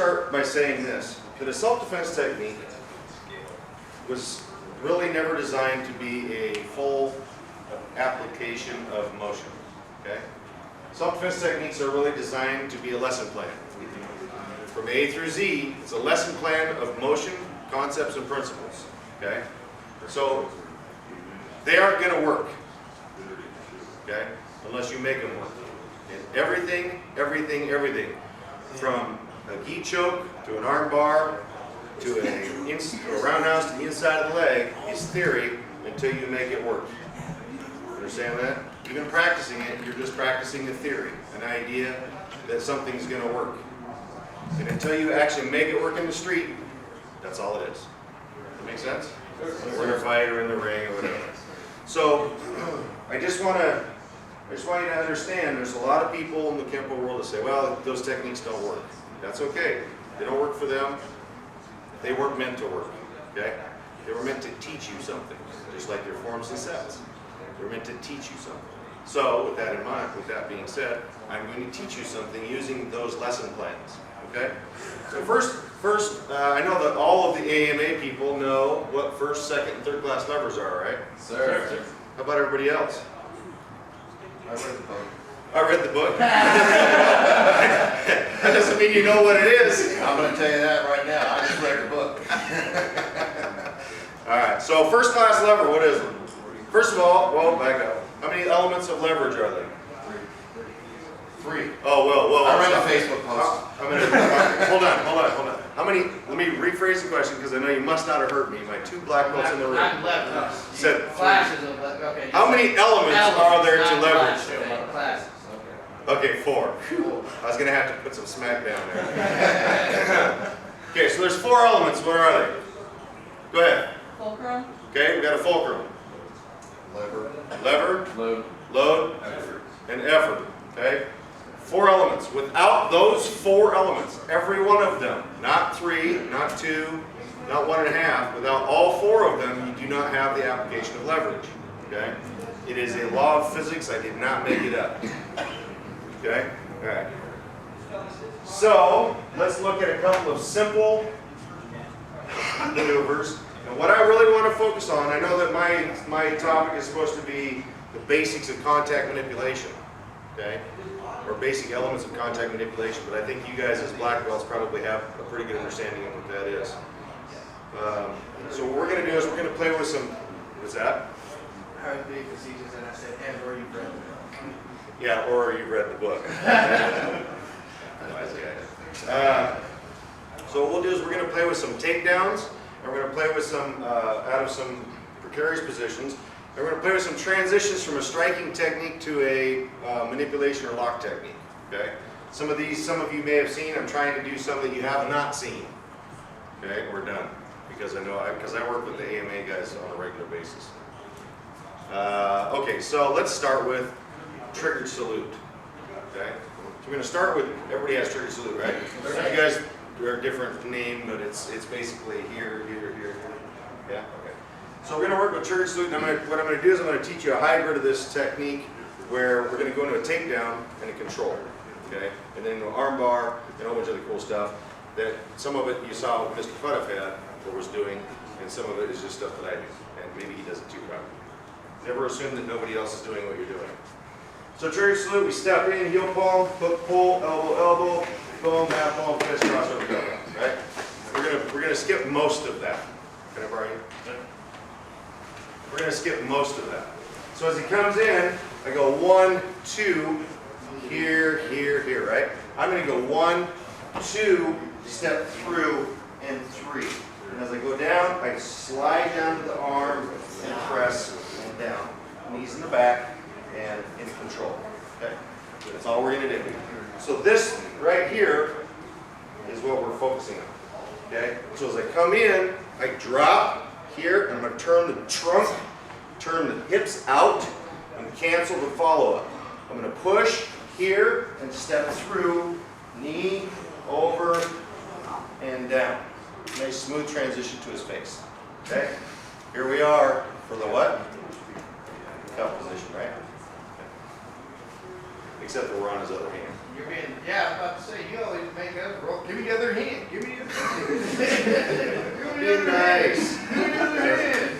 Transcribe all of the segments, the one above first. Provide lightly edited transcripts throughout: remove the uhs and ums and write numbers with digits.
start by saying this, that a self-defense technique was really never designed to be a full application of motion, okay? Self-defense techniques are really designed to be a lesson plan. From A through Z, it's a lesson plan of motion, concepts, and principles, okay? So, they aren't going to work, okay, unless you make them work. And everything, from a gi choke to an arm bar to a roundhouse to the inside of the leg is theory until you make it work. Understand that? Even practicing it, you're just practicing the theory, an idea that something's going to work. And until you actually make it work in the street, that's all it is. Does that make sense? We're in a fight or in the ring or whatever. So, I just want you to understand there's a lot of people in the Kenpo world that say, well, those techniques don't work. That's okay. They don't work for them. They weren't meant to work, okay? They were meant to teach you something, just like your forms and sets. They were meant to teach you something. So, with that in mind, with that being said, I'm going to teach you something using those lesson plans, okay? So first, I know that all of the AMA people know what first, second, and third class levers are, right? Sir. How about everybody else? I read the book. I read the book. That doesn't mean you know what it is. I'm going to tell you that right now. I just read the book. All right, so first class lever, what is it? First of all, well, back up. How many elements of leverage are there? Three. Oh, well. I read the Facebook post. Hold on. How many, let me rephrase the question because I know you must not have heard me. My two black belts in the room said Classes of leverage. Okay. How many elements are there to leverage? Classes. Okay, 4. I was going to have to put some smack down there. Okay, so there's 4 elements. What are they? Go ahead. Fulcrum. Okay, we got a fulcrum. Lever. Load. And effort. Okay? 4 elements. Without those 4 elements, every one of them, not 3, not 2, not 1.5, without all 4 of them, you do not have the application of leverage. Okay? It is a law of physics. I did not make it up. Okay? All right. So, let's look at a couple of simple maneuvers. And what I really want to focus on, I know that my topic is supposed to be the basics of contact manipulation. Okay? Or basic elements of contact manipulation, but I think you guys as black belts probably have a pretty good understanding of what that is. So what we're going to do is we're going to play with some, what's that? I heard the procedures and I said, and or you've read the book. Yeah, or you've read the book. So what we'll do is we're going to play with some takedowns, and we're going to play with some, out of some precarious positions, and we're going to play with some transitions from a striking technique to a manipulation or lock technique, okay? Some of you may have seen. I'm trying to do some that you have not seen, okay? We're done, because I work with the AMA guys on a regular basis. Okay, so let's start with triggered salute, okay? So we're going to start with, everybody has triggered salute, right? You guys are a different name, but it's basically here. Yeah, okay. So we're going to work with triggered salute, and what I'm going to do is I'm going to teach you a hybrid of this technique where we're going to go into a takedown and a control, okay? And then an arm bar and a whole bunch of other cool stuff that some of it you saw Mr. Fuddif had or was doing, and some of it is just stuff that I do, and maybe he does it too probably. Never assume that nobody else is doing what you're doing. So triggered salute, we step in, heel palm, hook pull, elbow, boom, half palm, fist, crossover, go, right? We're gonna skip most of that. Can I borrow you? We're gonna skip most of that. So as he comes in, I go 1, 2, here, right? I'm gonna go 1, 2, step through, and 3. And as I go down, I slide down to the arm and press and down. Knees in the back and in control. Okay? That's all we're going to do. So this right here is what we're focusing on. Okay? So as I come in, I drop here, and I'm going to turn the trunk, turn the hips out, and cancel the follow-up. I'm going to push here and step through, knee, over, and down. Nice smooth transition to his face. Okay? Here we are for the what? Cup position, right? Okay. Except that we're on his other hand. You're being, yeah, I'm about to say, you always make us roll. Give me the other hand. Give me the other hand. Give me the other hand. Nice. Give me the other hand.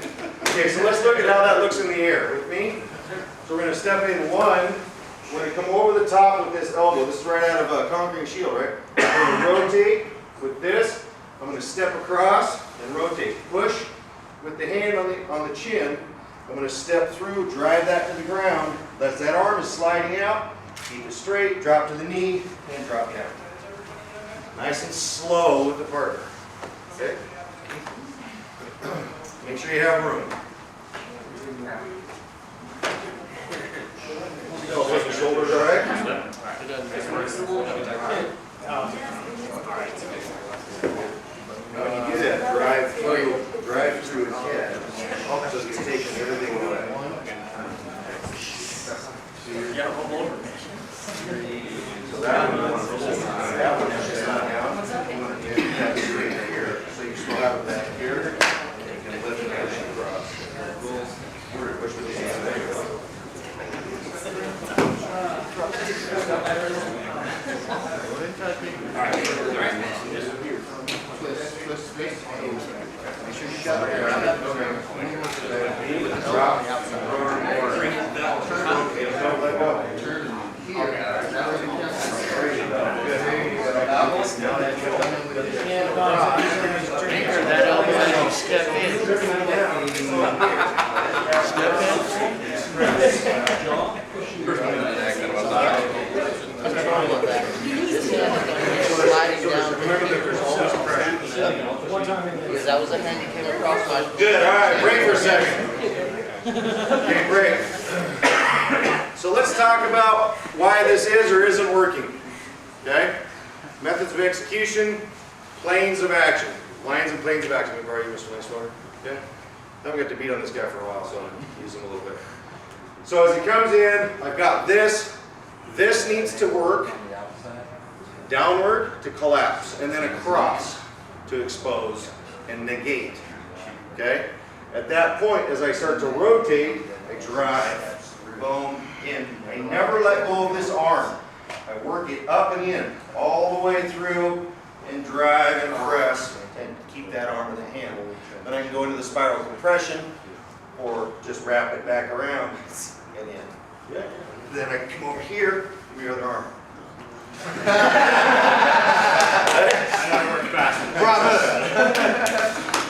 Okay, so let's look at how that looks in the air. With me? So we're going to step in one. We're going to come over the top with this elbow. This is right out of a Conquering Shield, right? I'm going to rotate with this. I'm going to step across and rotate. Push with the hand on the chin. I'm going to step through, drive that to the ground. That arm is sliding out. Keep it straight, drop to the knee, and drop down. Nice and slow with the partner. Okay? Make sure you have room. With the shoulders, all right? When you do that, drive through his head. So he's taking everything away. So that one is just not down. You have that straight here. So you still have that here. And you can lift it as you cross. Push with the hand. There you go. That elbow, step in. Remember that there's always pressure. Because that was the hand you came across my. Good, all right, break for a second. Okay, break. So let's talk about why this is or isn't working. Okay? Methods of execution, planes of action. Lines and planes of action. We've already used Mr. Winslow. Okay? I haven't got to beat on this guy for a while, so I'm going to use him a little bit. So as he comes in, I've got this. This needs to work downward to collapse, and then across to expose and negate. Okay? At that point, as I start to rotate, I drive, boom, in. I never let go of this arm. I work it up and in, all the way through, and drive and press, and keep that arm in the hand. Then I can go into the spiral compression, or just wrap it back around and in. Yeah. Then I can come over here, give me your other arm.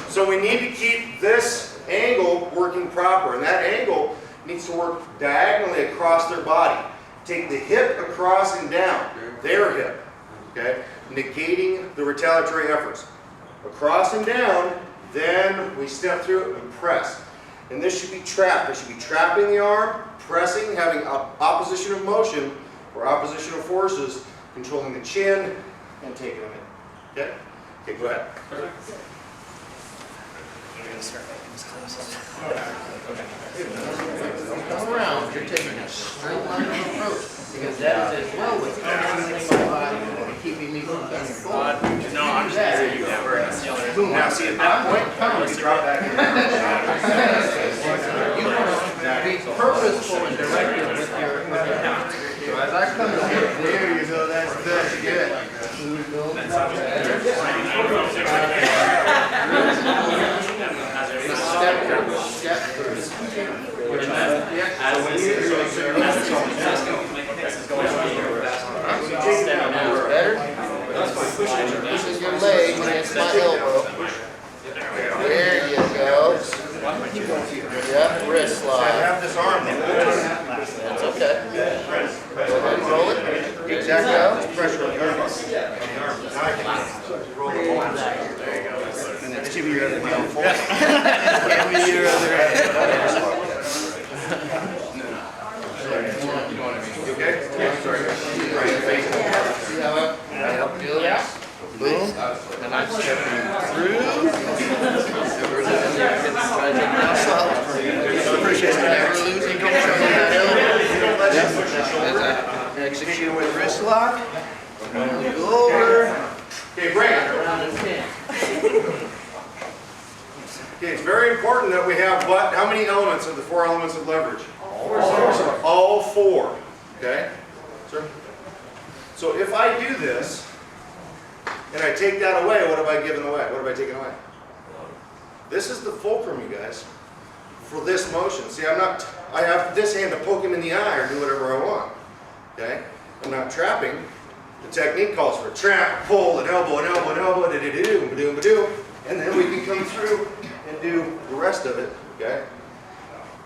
So we need to keep this angle working proper, and that angle needs to work diagonally across their body. Take the hip across and down, their hip, okay? Negating the retaliatory efforts. Across and down, then we step through and press. And this should be trapped. This should be trapping the arm, pressing, having opposition of motion or opposition of forces, controlling the chin and taking them in. Okay? Okay, go ahead. Come around, you're taking a straight line approach. Because that is as well with everything in my body and keeping me from coming forward. No, I'm just saying you never. Now see at that point, you drop back in. You want to be purposeful and directed with your hands. So as I come to here, There you go, that's good. Pushing your leg against my elbow. There you go. Yep, wrist I slide. have this arm there. That's okay. Go ahead and roll it. Exactly. There's pressure on the arm. Now I can roll the ball. There you go. And then give me your other hand. Give me your other hand. You okay? Yeah, sorry. Right face. See how I feel that? Boom. And I'm stepping through. Appreciate Never that. losing control of that elbow. As I execute with wrist lock. Go over. Okay, break. Okay, it's very important that we have what? How many elements of the 4 elements of leverage? All 4. Okay? Sir? So if I do this, and I take that away, what have I given away? What have I taken away? This is the fulcrum, you guys, for this motion. See, I have this hand to poke him in the eye or do whatever I want, okay? I'm not trapping. The technique calls for a trap, pull, an elbow, da-da-da-do, and then we can come through and do the rest of it, okay?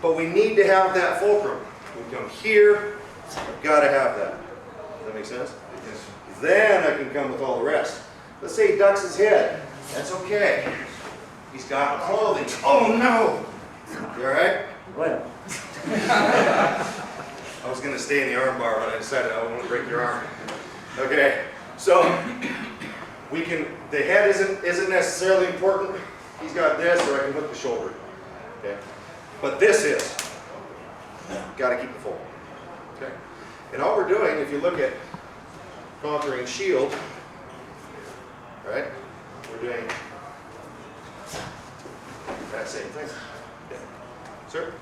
But we need to have that fulcrum. We come here, I've got to have that. Does that make sense? Yes. Then I can come with all the rest. Let's say he ducks his head. That's okay. He's got clothing. Oh no! You alright? Well. I was going to stay in the arm bar, but I decided I want to break your arm. Okay, so we can, the head isn't necessarily important. He's got this, or I can hook the shoulder. Okay? But this is. Got to keep the fold. Okay? And all we're doing, if you look at conquering shield, right? We're doing that same thing. Okay. Sir?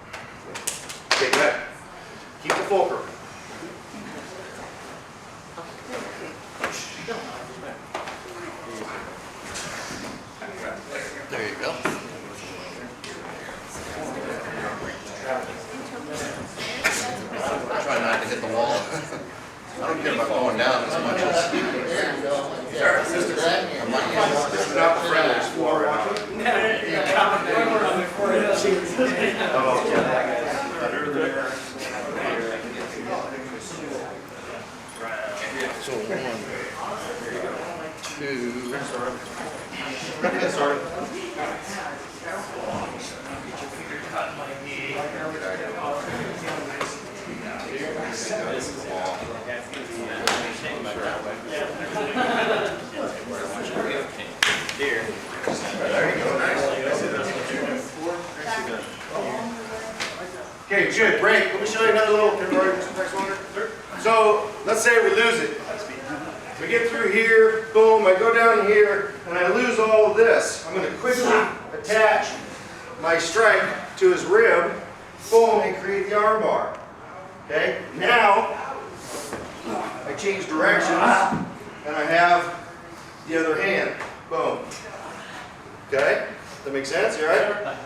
Okay, go ahead. Keep the fulcrum. There you go. Try not to hit the wall. I don't care about going down as much as. There you go. Sir, sister. This is not the friendliest floor right So 1, 2. Get started. There you go. Nice. Okay, good. Break. Let me show you another little conversion. So let's say we lose it. We get through here, boom, I go down here, and I lose all of this. I'm going to quickly attach my strike to his rib, boom, and create the arm bar. Okay, now I change directions, and I have the other hand, boom. Okay, that makes sense, you all right?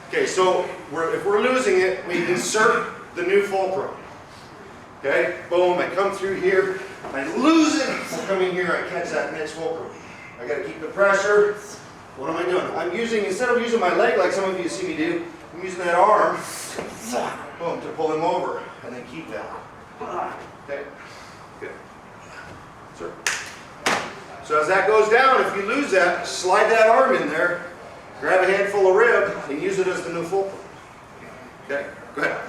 Okay, so if we're losing it, we insert the new fulcrum. Okay, boom, I come through here, I lose it, I'm coming here, I catch that next fulcrum. I gotta keep the pressure. What am I doing? I'm using, instead of using my leg like some of you see me do, I'm using that arm, boom, to pull him over, and then keep that. Okay, good. Sir. So as that goes down, if you lose that, slide that arm in there, grab a handful of rib, and use it as the new fulcrum. Okay, go ahead.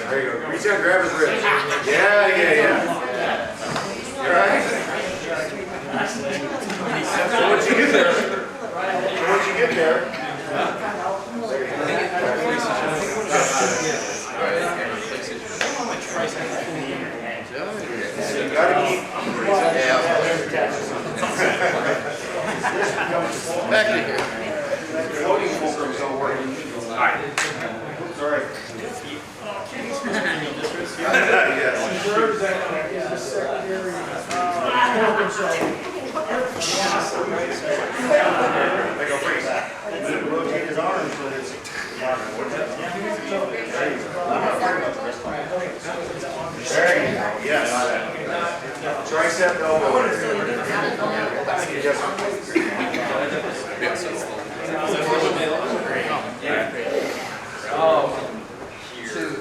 There you go. Reach out, grab his ribs. Yeah. You all right? So once you get there, you gotta keep. Back to here. Floating fulcrums don't work. Sorry. I go freeze. Rotate his arms so that it's. There you go. Yes. Tricep elbow.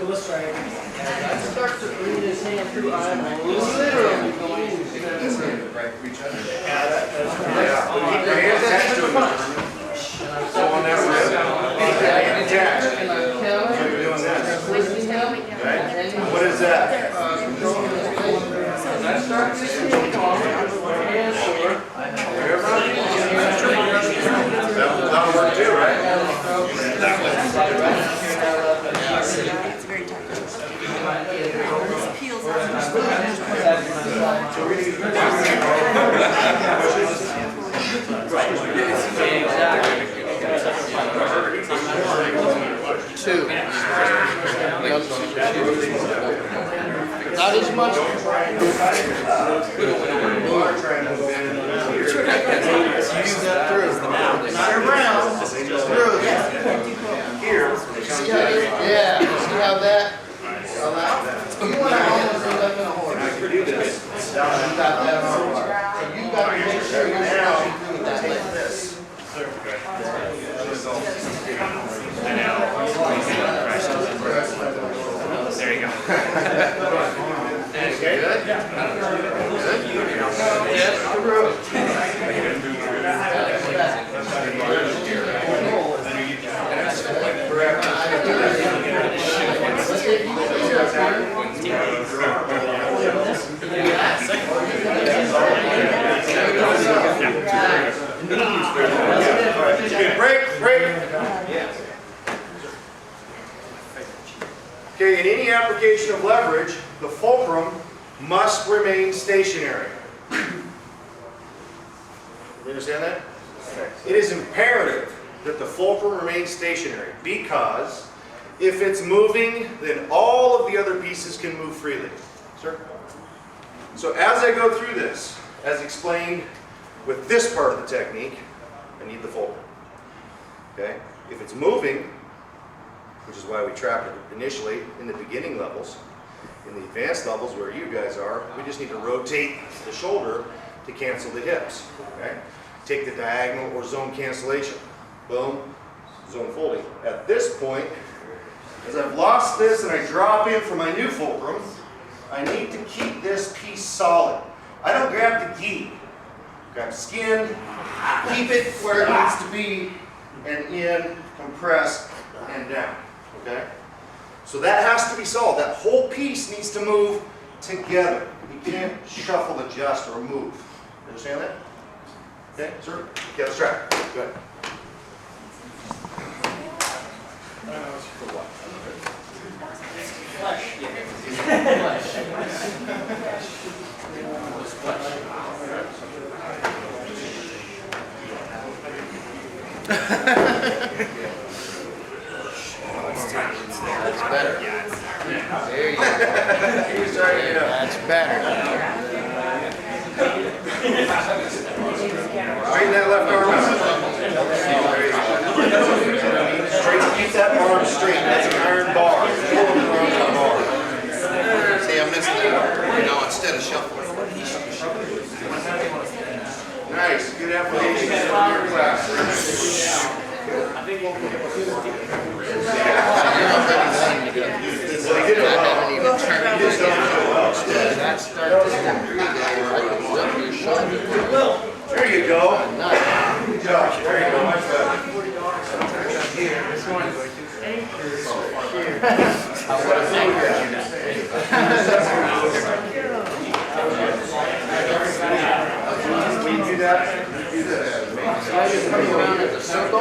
Let's try it. I start to bring this hand through. I'm literally going to Reach under. Keep your hands attached to it. So on that rib, attached. and I count. So you're doing that. Twisting him. Right? What is that? I start to take off. Hands over. That'll work too, right? It's very tough. It peels off. Two. Not as much. Not around. Through. Here. See how yeah. See how that? You want to almost end up in a horse. Do this. You got that on. So you got to make sure you're now through that leg. This. There you go. Okay. Good. Break. Okay, in any application of leverage, the fulcrum must remain stationary. You understand that? It is imperative that the fulcrum remain stationary because if it's moving, then all of the other pieces can move freely. Sir? So as I go through this, as explained with this part of the technique, I need the fulcrum. Okay? If it's moving, which is why we trap it initially in the beginning levels, in the advanced levels where you guys are, we just need to rotate the shoulder to cancel the hips. Okay? Take the diagonal or zone cancellation. Boom, zone folding. At this point, as I've lost this and I drop in for my new fulcrum, I need to keep this piece solid. I don't grab the gi. Grab skin, keep it where it needs to be, and in, compress, and down. Okay? So that has to be solid. That whole piece needs to move together. You can't shuffle, adjust, or move. Understand that? Okay, sir? Okay, let's try it. Go ahead. That's better. There you go. That's better. Straighten that left arm out. Straight, keep that arm straight. That's an iron bar. Pull the arm on the bar. See, I'm missing that. You know, instead of shuffling. Nice. Good application for your class. Well, he did it I well. haven't even turned He just it doesn't do it well. that starts to your shoulder. There you go. Good job. There you go. Much better. When you do that, you do this. Now you're coming around at the circle.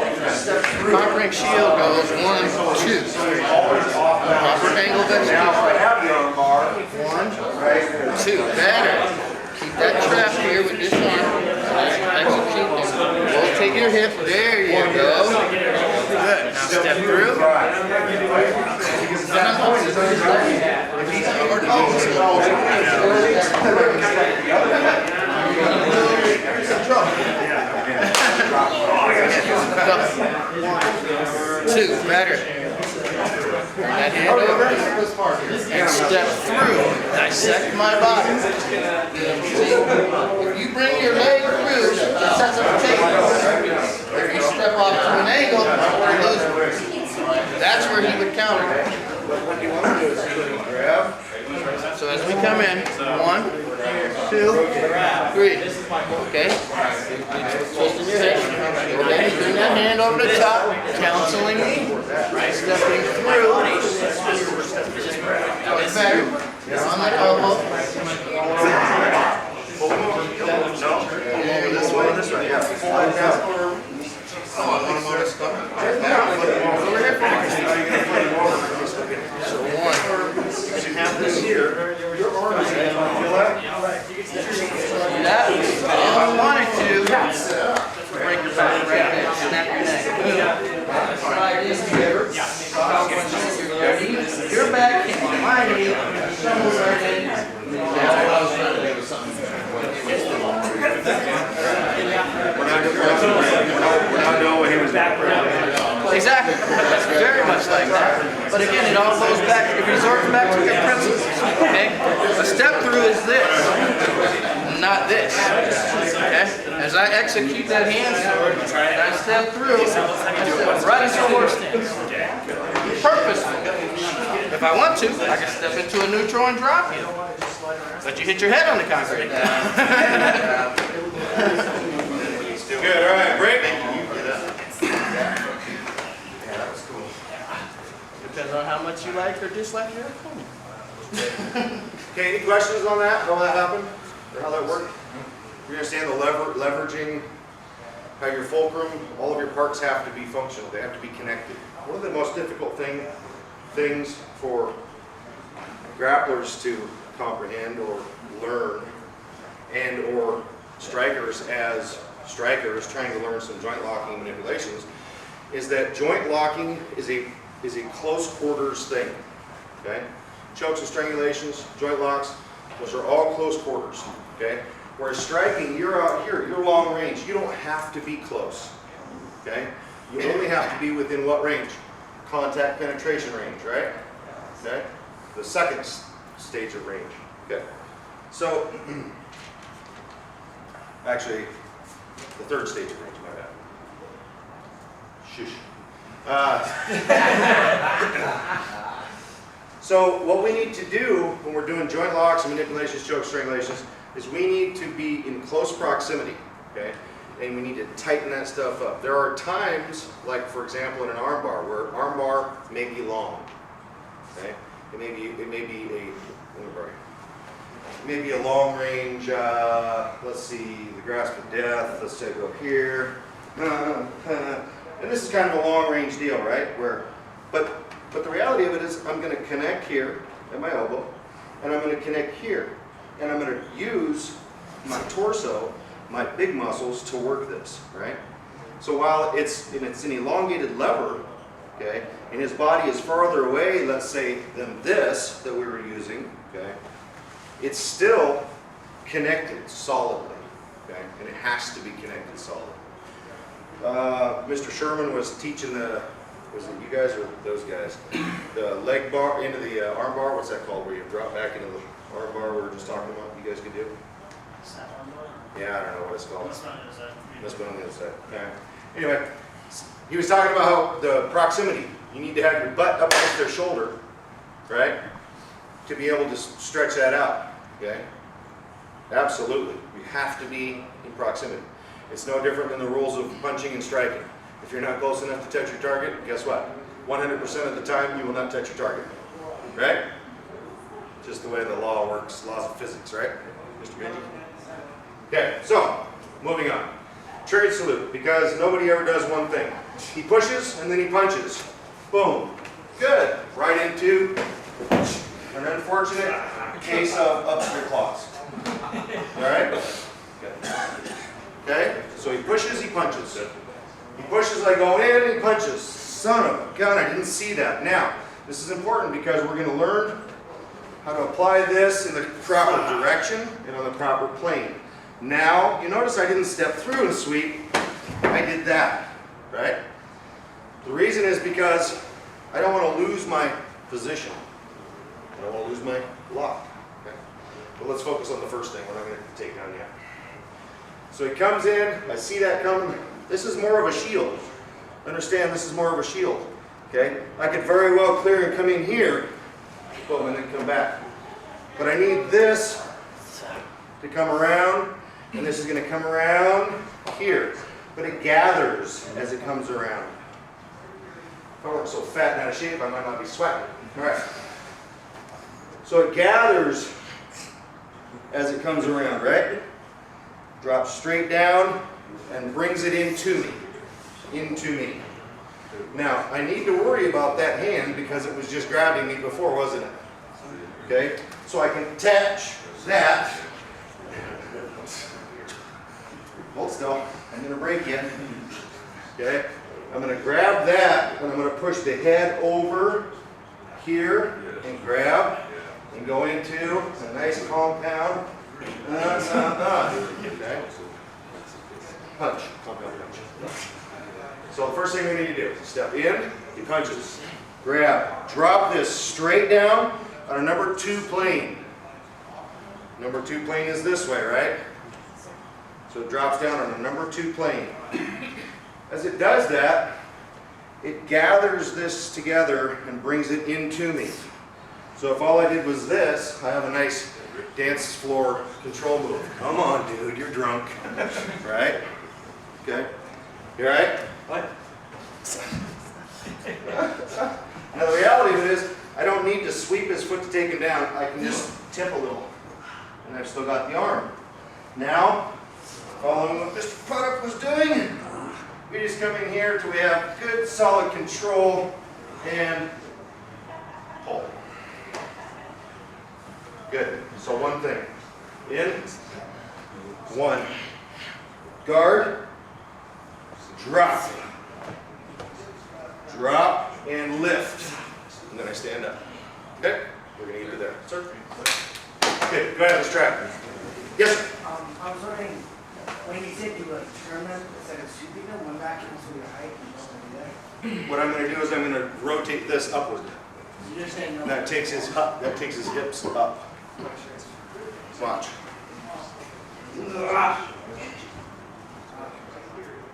Conquering shield goes 1, 2. Always off balance. Proper angle of Now, if I execution. have the arm bar, 1, right? 2. Better. Keep that trap here with this arm. Execute and rotate your hip. There you go. Good. Now step through. Because at that point, it's under gravity. If he's hard to Two, better. Turn that hand over and step through. Dissect my body. See, if you bring your leg through, it sets up a table. If you step off to an angle, you lose it. That's where he would counter. What you want to do is grab. So as we come in, 1, 2, 3. Okay? Twisting your hip. Okay, bring that hand over the top, counseling me. Stepping through. Better. You're on the elbow. No, this way, this way. Yeah, pull that down. Oh, I want to notice stuff. So 1. You have this here. Your arm is Exactly. It's very much like that. But again, it all goes back, it resorts back to your principles. Okay? A step through is this, not this. Okay? As I execute that handstand, and I step through, I step right into a horse stance. Purposeful. If I want to, I can step into a neutral and drop you. But you hit your head on the concrete. Still good. All right, break. Depends on how much you like or dislike your opponent. Okay, any questions on that? How that happened? Or how that worked? You understand the leveraging, how your fulcrum, all of your parts have to be functional. They have to be connected. One of the most difficult things for grapplers to comprehend or learn, and or strikers as strikers trying to learn some joint locking manipulations, is that joint locking is a close quarters thing. Okay? Chokes and strangulations, joint locks, those are all close quarters. Okay? Whereas striking, you're out here, you're long range. You don't have to be close. Okay? You only have to be within what range? Contact penetration range, right? Okay? The second stage of range. Okay. So, actually, the third stage of range, my bad. Shush. So what we need to do when we're doing joint locks and manipulations, chokes, strangulations, is we need to be in close proximity, okay? And we need to tighten that stuff up. There are times, like for example in an arm bar, where arm bar may be long, okay? It may be a long range, let's see, the grasp of death, let's say go here. And this is kind of a long range deal, right? But the reality of it is I'm going to connect here at my elbow, and I'm going to connect here. And I'm going to use my torso, my big muscles to work this, right? So while it's an elongated lever, okay, and his body is farther away, let's say, than this that we were using, okay, it's still connected solidly, okay, and it has to be connected solidly. Mr. Sherman was teaching was it you guys or those guys? The leg bar into the arm bar, what's that called, where you drop back into the arm bar we were just talking about, you guys could do? Yeah, I don't know what it's called. That's on the other side. Okay. Anyway, he was talking about how the proximity, you need to have your butt up against their shoulder, right? To be able to stretch that out, okay? Absolutely. You have to be in proximity. It's no different than the rules of punching and striking. If you're not close enough to touch your target, guess what? 100% of the time you will not touch your target, right? Just the way the law works, laws of physics, right? Mr. Benji? Okay, so, moving on. Triggered salute, because nobody ever does one thing. He pushes and then he punches. Boom. Good. Right into an unfortunate case of upstairs claws. All right? Good. Okay? So he pushes, he punches. He pushes, I go in, he punches. Son of a gun, I didn't see that. Now, this is important because we're going to learn how to apply this in the proper direction and on the proper plane. Now, you notice I didn't step through and sweep. I did that, right? The reason is because I don't want to lose my position. I don't want to lose my lock. Okay? But let's focus on the first thing. We're not going to take down yet. So he comes in. I see that coming. This is more of a shield. Understand, this is more of a shield. Okay? I could very well clear and come in here, boom, and then come back. But I need this to come around, and this is going to come around here. But it gathers as it comes around. If I weren't so fat and out of shape, I might not be sweating. All right. So it gathers as it comes around, right? Drops straight down and brings it into me. Into me. Now, I need to worry about that hand because it was just grabbing me before, wasn't it? Okay? So I can attach that. Hold still. I'm going to break you. Okay? I'm going to grab that and I'm going to push the head over here and grab and go into a nice compound. Okay? Punch. Compound punch. So the first thing we need to do is step in, he punches, grab, drop this straight down on a number 2 plane. Number 2 plane is this way, right? So it drops down on a number 2 plane. As it does that, it gathers this together and brings it into me. So if all I did was this, I have a nice dance floor control move. Come on, dude, you're drunk. Right? Okay. You all right? What? Now the reality of it is, I don't need to sweep his foot to take him down. I can just tip a little. And I've still got the arm. Now, following what Mr. Puttup was doing, we just come in here till we have good solid control and pull. Good. So one thing. In. 1. Guard. Drop. Drop and lift. And then I stand up. Okay? We're going to get to there. Sir? Okay, go ahead, let's try. Yes, sir. I was wondering, when you said you would turn them instead of sweeping them, one back into your height and just do that? What I'm going to do is I'm going to rotate this upward. You're saying no. And that takes his hips up. Watch.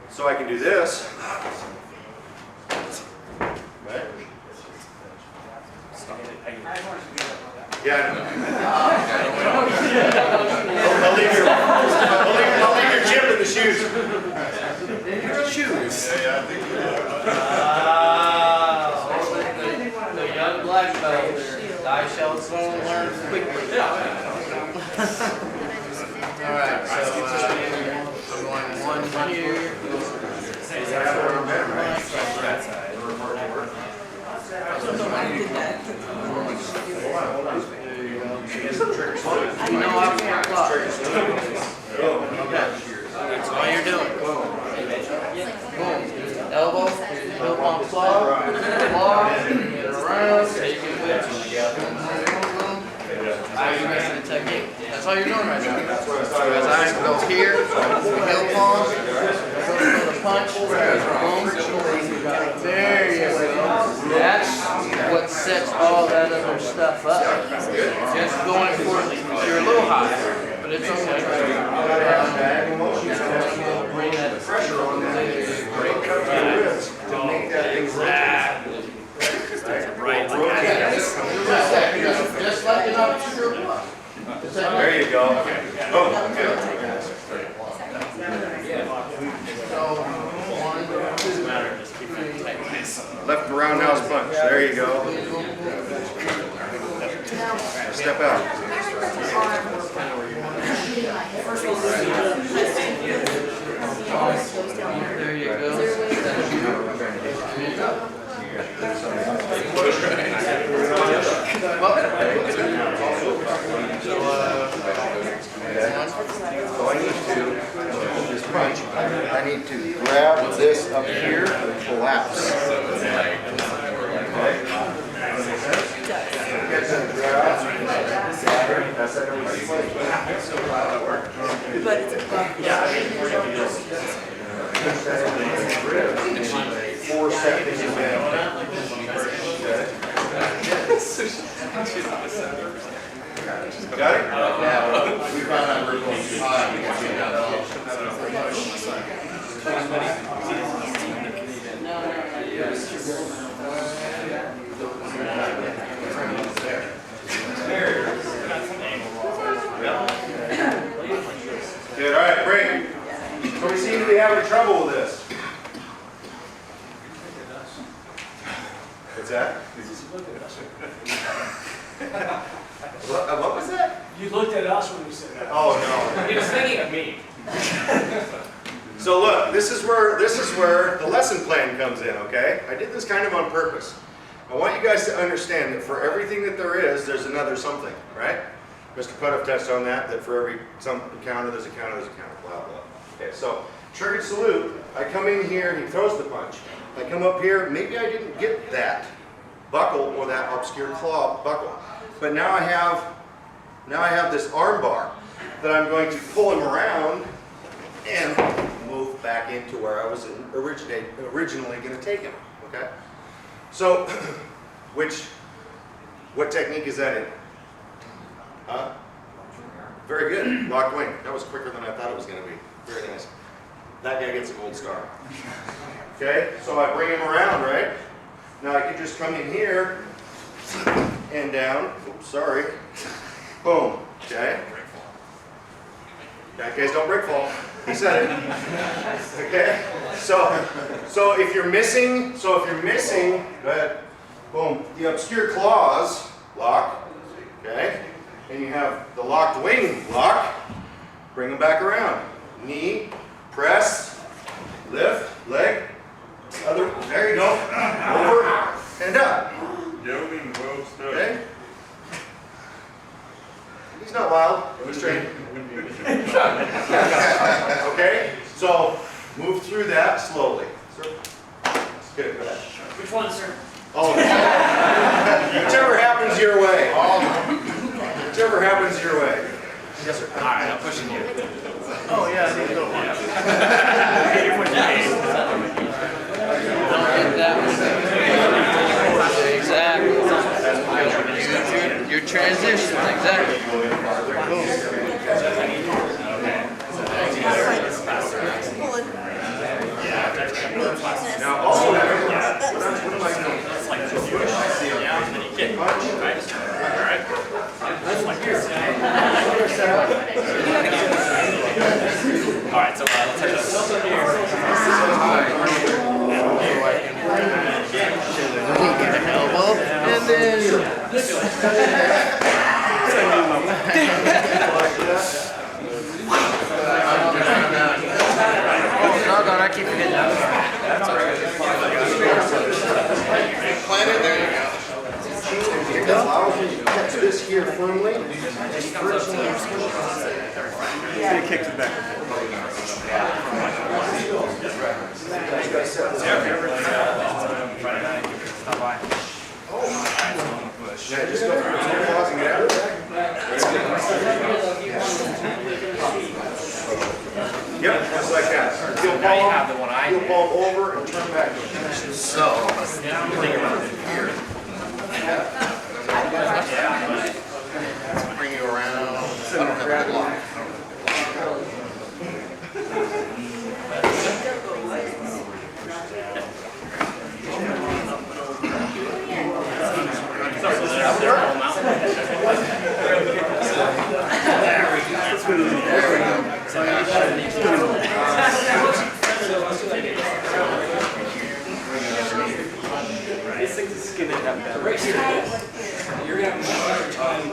So I can do this. Right? Yeah, I know. I'll leave your chip in the shoes. Shoes. The young black belt, thy shalt soon learn quickly. Alright, so I'm going 1 here. You know I'm clock. That's all you're doing. Boom. Elbow, help on claw, get around, take it with you. The technique. That's all you're doing right now. So as I go here, heel palm, go for the punch, boom. There you go. That's what sets all that other stuff up. Just going for it. You're a little high, but it's okay. Bring that pressure on that. Break up your wrist to make that exactly. Right. Just like an upstroke. There you go. Oh, good. Left roundhouse punch. There you go. Step out. There you go. So I need to, this punch, I need to grab this up here and collapse. But it's a Four seconds in there. Got it? We found out we're going too high. We can see that. Good, all right, break. So we seem to be having trouble with this. What's that? What was that? You looked at us when you said that. Oh, no. He was thinking of me. So look, this is where the lesson plan comes in, okay? I did this kind of on purpose. I want you guys to understand that for everything that there is, there's another something, right? Mr. Puttup touched on that for every counter, there's a counter, there's a counter, blah, blah. Okay, so triggered salute, I come in here, he throws the punch. I come up here, maybe I didn't get that buckle or that obscure claw buckle. But now I have this arm bar that I'm going to pull him around and move back. back into where I was originally going to take him. Okay? So, what technique is that in? Huh? Very good. Locked wing. That was quicker than I thought it was going to be. Very nice. That guy gets a gold star. Okay? So I bring him around, right? Now I can just come in here and down. Oops, sorry. Boom. Okay? That guys don't break fall. He said it. Okay? So if you're missing, go ahead. Boom. The obscure claws lock. Okay? And you have the locked wing lock. Bring them back around. Knee, press, lift, leg, other. There you go. Over and up. Okay? He's not wild. He's trained. Okay? So move through that slowly. Good. Go ahead. Which one, sir? Oh, whichever happens your way. Whichever happens your way. Yes, sir. All right, I'm pushing you. Oh, yeah, I need to go. Exactly. Your transition, exactly. Now, also, what am I doing? That's like push, yeah, and then you kick, right? All right. That's like this. All right, so let's hit this. Elbow, and then... Doggone, I keep forgetting that. Plant it, there you go. Allow you to catch this here firmly. Yeah. Kicks it back. Yeah, just go through the claws and get out of there. Yep, just like that. Heel Now you have the one I heel did. palm over and turn back. So, bring you around. I don't have a block. This thing's a skin and that bad. You're going to have a time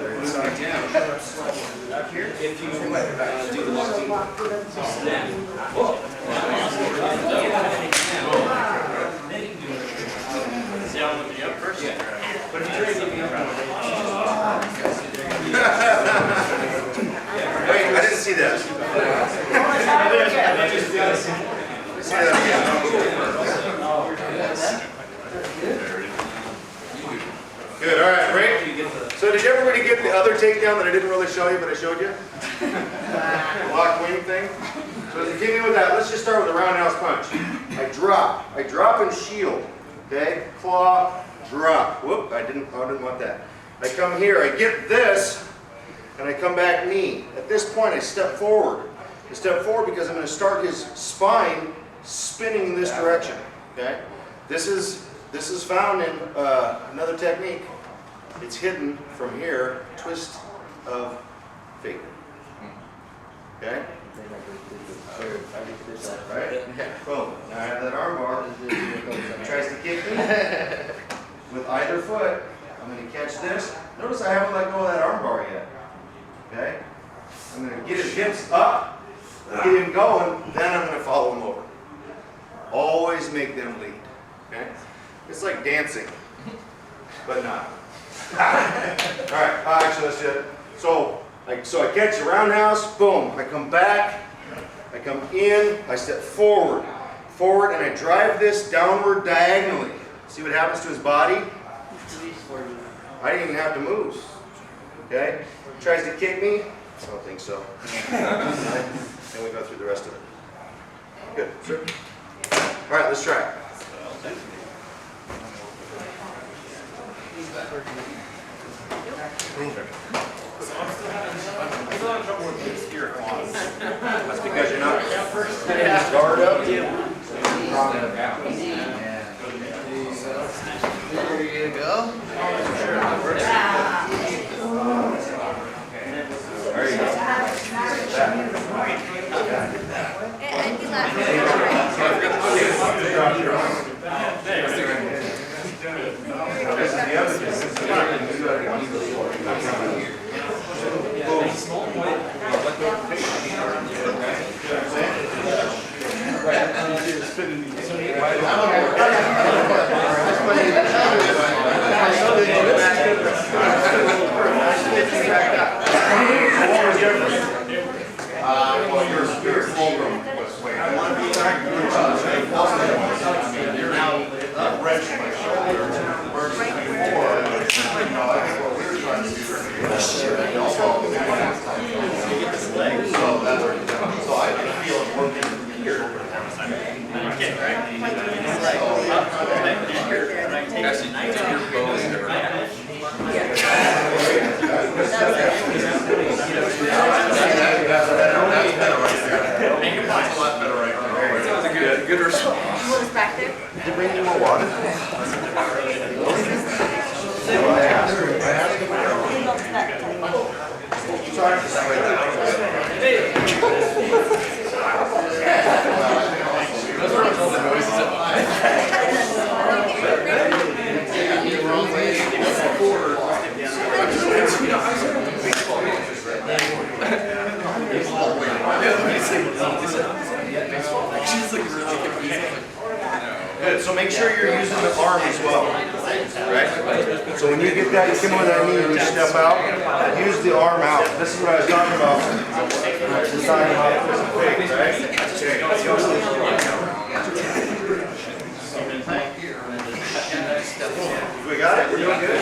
up here if you do the locking. Snap. See how I'm looking up first? Yeah. But if you try to get me up, Wait, I didn't see that. See that again. Good, all right, great. So did everybody get the other takedown that I didn't really show you, but I showed you? The lock wing thing. So as you came in with that, let's just start with a roundhouse punch. I drop and shield. Okay, claw, drop. Whoop, I didn't want that. I come here, I get this, and I come back knee. At this point, I step forward. I step forward because I'm going to start his spine spinning in this direction. Okay, this is found in another technique. It's hidden from here, twist of fate. Okay? Right? Boom. Now I have that arm bar. Tries to kick me with either foot. I'm going to catch this. Notice I haven't let go of that arm bar yet. Okay? I'm going to get his hips up, get him going, then I'm going to follow him over. Always make them lead. Okay? It's like dancing, but not. Alright, actually let's do it. So I catch the roundhouse, boom, I come back, I come in, I step forward, and I drive this downward diagonally. See what happens to his body? I didn't even have to move. Okay? Tries to kick me? I don't think so. Then we go through the rest of it. Good. All right, let's try it. That's because you're not guard up. There you go. There you go. Good response. What was back there? Did you bring any more water? Good, so make sure you're using the arm as well, right? So when you get that, you come on that knee and you step out, use the arm out. This is what I was talking about. Deciding how to put the fake, right? We got it? We're doing good?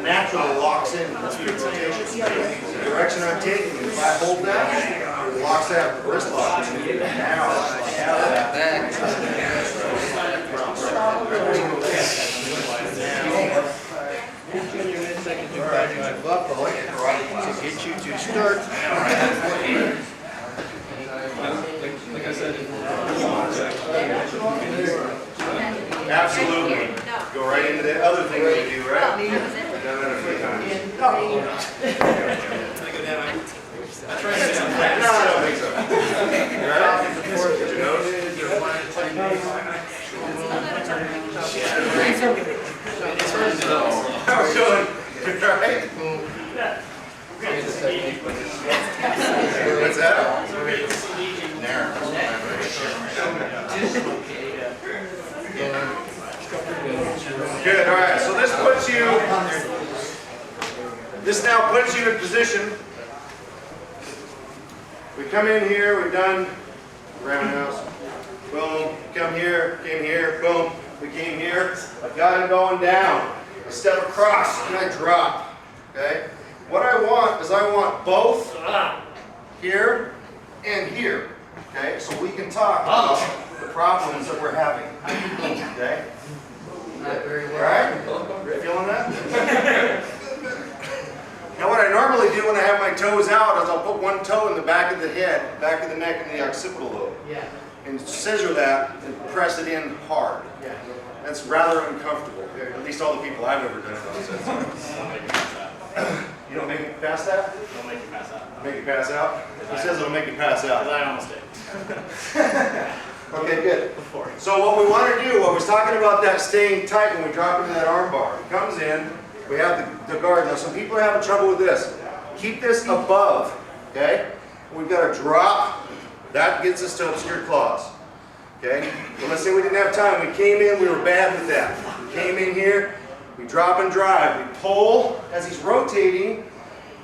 Naturally locks in. The direction I'm taking, if I hold that, it locks that wrist lock. To get you to start. Absolutely. Go right into the other thing that you do, right? Done that a few times. No, I don't think so. Right? Did you notice? How are we doing? Good, right? What's that? Good, all right, so this now puts you in position. We come in here, we've done roundhouse, boom, come here, came here, boom, we came here, I've got him going down. I step across and I drop, okay? What I want is I want both here and here, okay? So we can talk about the problems that we're having, okay? Not very well. All right? Feeling that? Now what I normally do when I have my toes out is I'll put one toe in the back of the head, back of the neck, and the occipital lobe. Yeah. And scissor that and press it in hard. Yeah. That's rather uncomfortable. At least all the people I've ever done it on. You don't make it past that? Don't make you pass out. Make it pass out? He says it'll make you pass out. Because I almost did. Okay, good. Before. So what we want to do, I was talking about that staying tight when we drop into that arm bar. It comes in, we have the guard. Now some people are having trouble with this. Keep this above, okay? We've got to drop. That gets us to obscured claws. Okay? Well, let's say we didn't have time. We came in, we were bad with that. We came in here, we drop and drive. We pull as he's rotating.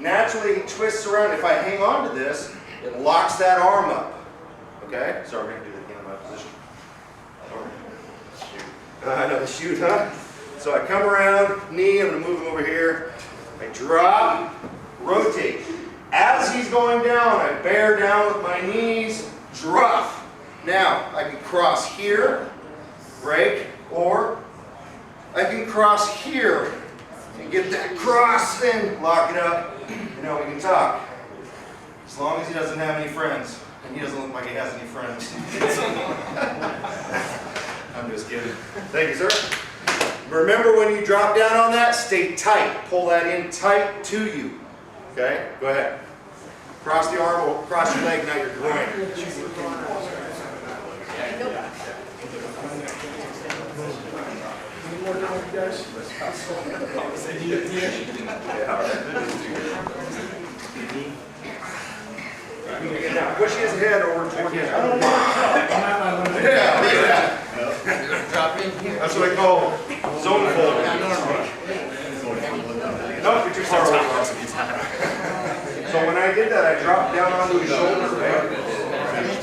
Naturally, he twists around. If I hang on to this, it locks that arm up. Okay? Sorry, we're going to do that again in my position. Another shoot, huh? So I come around, knee, I'm going to move him over here. I drop, rotate. As he's going down, I bear down with my knees, drop. Now, I can cross here, break, or I can cross here and get that cross and lock it up. You know, we can talk. As long as he doesn't have any friends. And he doesn't look like he has any friends. I'm just kidding. Thank you, sir. Remember when you drop down on that, stay tight. Pull that in tight to you. Okay? Go ahead. Cross the arm, or cross your leg, not your groin. Now push his head over toward his arm. Yeah, look at that. That's what I call zone folding. No, you're too far away. So when I did that, I dropped down onto his shoulder. Right?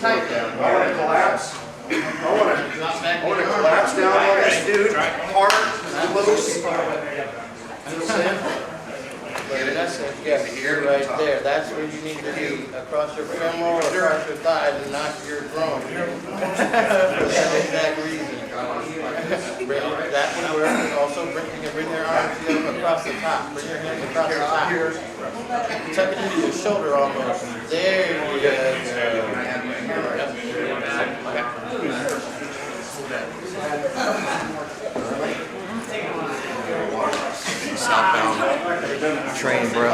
I want to collapse. I want to collapse down on this dude. Hard, loose. That's it. Yeah, here, right there. That's what you need to do. Across your femoral, across your thighs, and not your groin. For that exact reason. That one works. Also, you can bring your arms across the top. Bring your hands across the top. Tuck it into your shoulder almost. There you go. Southbound train, bro.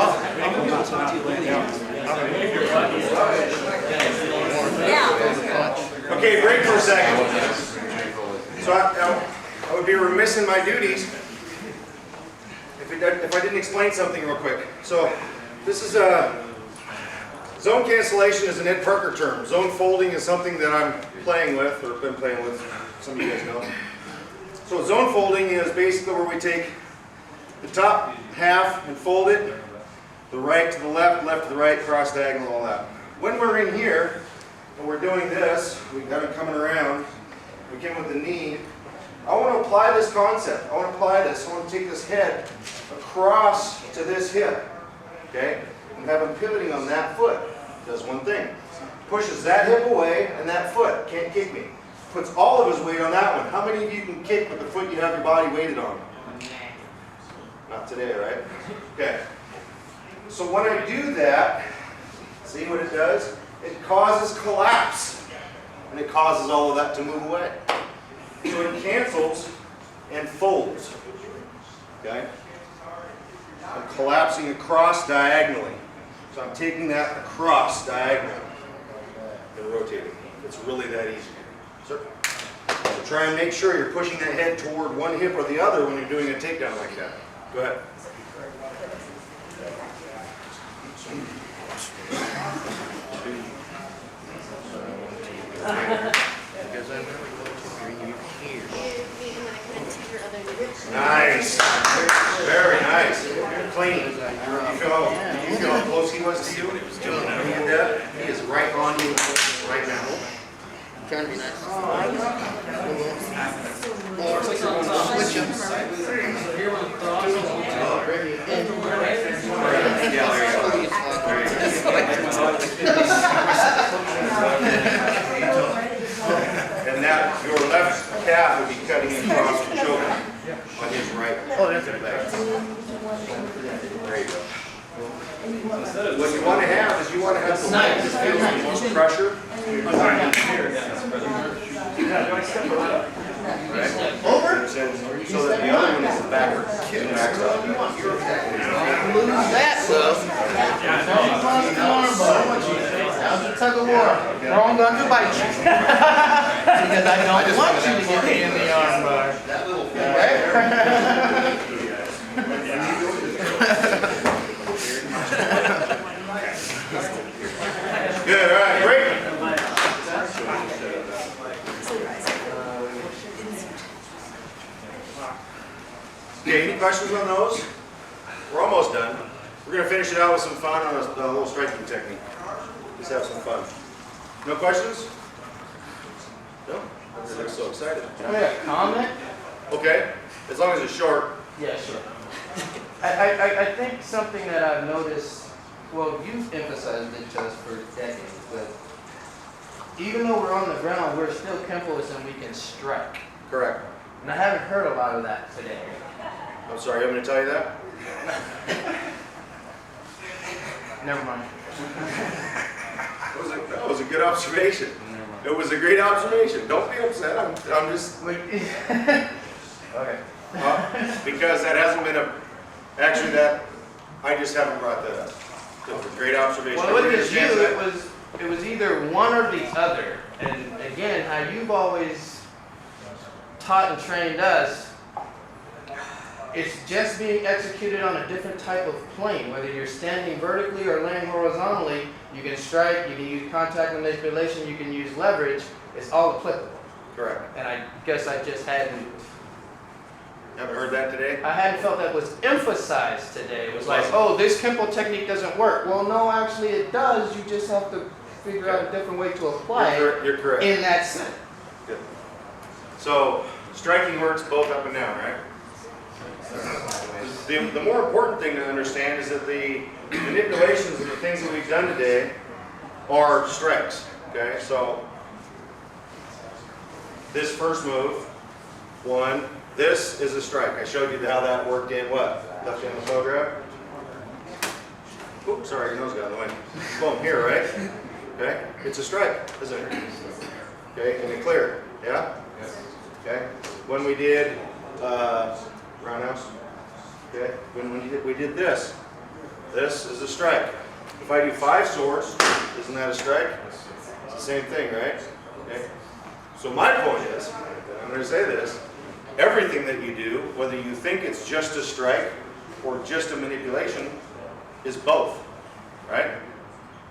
Okay, break for a second. So I would be remiss in my duties if I didn't explain something real quick. So this is zone cancellation is an Ed Parker term. Zone folding is something that I'm playing with, or been playing with. Some of you guys know. So zone folding is basically where we take the top half and fold it, the right to the left, left to the right, cross diagonal, all that. When we're in here and we're doing this, we've got it coming around, we came with the knee. I want to apply this concept. I want to apply this. I want to take this head across to this hip, okay, and have him pivoting on that foot. Does one thing. Pushes that hip away and that foot. Can't kick me. Puts all of his weight on that one. How many of you can kick with the foot you have your body weighted on? Not today, right? Okay. So when I do that, see what it does? It causes collapse. And it causes all of that to move away. So it cancels and folds. Okay? I'm collapsing across diagonally. So I'm taking that across diagonally and rotating. It's really that easy. So try and make sure you're pushing that head toward one hip or the other when you're doing a takedown like that. Go ahead. Nice. Very nice. Clean. You feel how close he was to you? He is right on you right now. Trying to be nice. Switch him. And that your left calf would be cutting across the shoulder on his right. Oh, that's it. There you go. What you want to have is you want to have the leg that feels the most pressure. Right. this in so that the other one is the backer. Maxed out. Lose that, though. How's the tug of war? Wrong gun to bite you. Because I don't want you to get me in the arm bar. That little Good, all right, great. Okay, any questions on those? We're almost done. We're going to finish it out with some fun on a little striking technique. Just have some fun. No questions? No? Everybody's so excited. Oh, yeah, comment? Okay, as long as it's short. Yeah, sure. I think something that I've noticed, well, you've emphasized it to us for decades, but even though we're on the ground, we're still Kenpoists and we can strike. Correct. And I haven't heard a lot of that today. I'm sorry, I'm going to tell you that? Never mind. That was a good observation. It was a great observation. Don't be upset. I'm just... Okay. because that hasn't been actually that, I just haven't brought that up. It was a great observation. Well, it wasn't just you, it was either one or the other. And again, how you've always taught and trained us, it's just being executed on a different type of plane. Whether you're standing vertically or laying horizontally, you can strike, you can use contact manipulation, you can use leverage. It's all applicable. Correct. And I guess I just hadn't heard that today? I hadn't felt that was emphasized today. It was like, oh, this Kenpo technique doesn't work. Well, no, actually it does. You just have to figure out a different way to apply it You're correct. in that sense. Good. So, striking works both up and down, right? The more important thing to understand is that the manipulations and the things that we've done today are strikes. Okay, so this first move, one, this is a strike. I showed you how that worked in what? Left hand toe grab. Oops, sorry, your nose got in the way. Boom, here, right? Okay, it's a strike, isn't it? Okay, and it cleared, yeah? Okay, when we did roundhouse, okay, when we did this is a strike. If I do 5 swords, isn't that a strike? It's the same thing, right? Okay. So my point is, I'm going to say this, everything that you do, whether you think it's just a strike or just a manipulation, is both, right?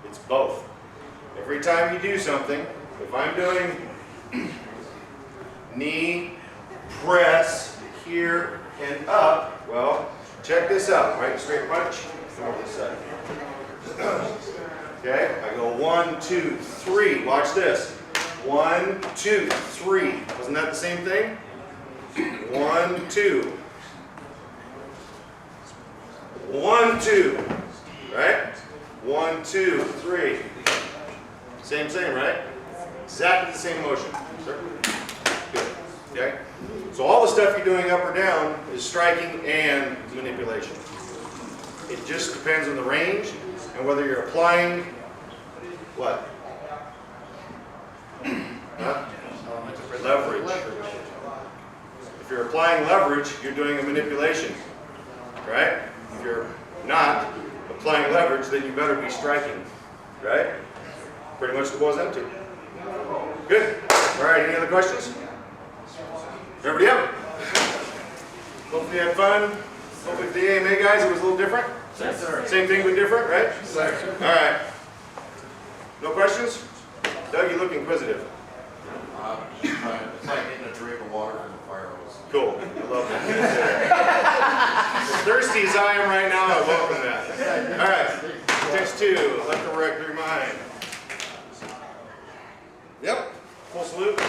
It's both. Every time you do something, if I'm doing knee, press, here, and up, well, check this out, right? Straight punch, come over this side. Okay, I go 1, 2, 3, watch this. 1, 2, 3. Wasn't that the same thing? 1, 2. 1, 2. Right? 1, 2, 3. Same, right? Exactly the same motion. Good. Okay? So all the stuff you're doing up or down is striking and manipulation. It just depends on the range and whether you're applying what? Huh? Leverage. If you're applying leverage, you're doing a manipulation, right? If you're not applying leverage, then you better be striking, right? Pretty much what it boils down to. Good. All right, any other questions? Everybody up? Hopefully you had fun. Hopefully for the AMA guys it was a little different. Yes, sir. Same thing but different, right? Yes, sir. All right. No questions? Doug, you look inquisitive. It's like getting a drink of water from the fire hose. Cool. I love that. As thirsty as I am right now, I welcome that. All right. Text 2. Left or right through your mind. Yep. Full salute.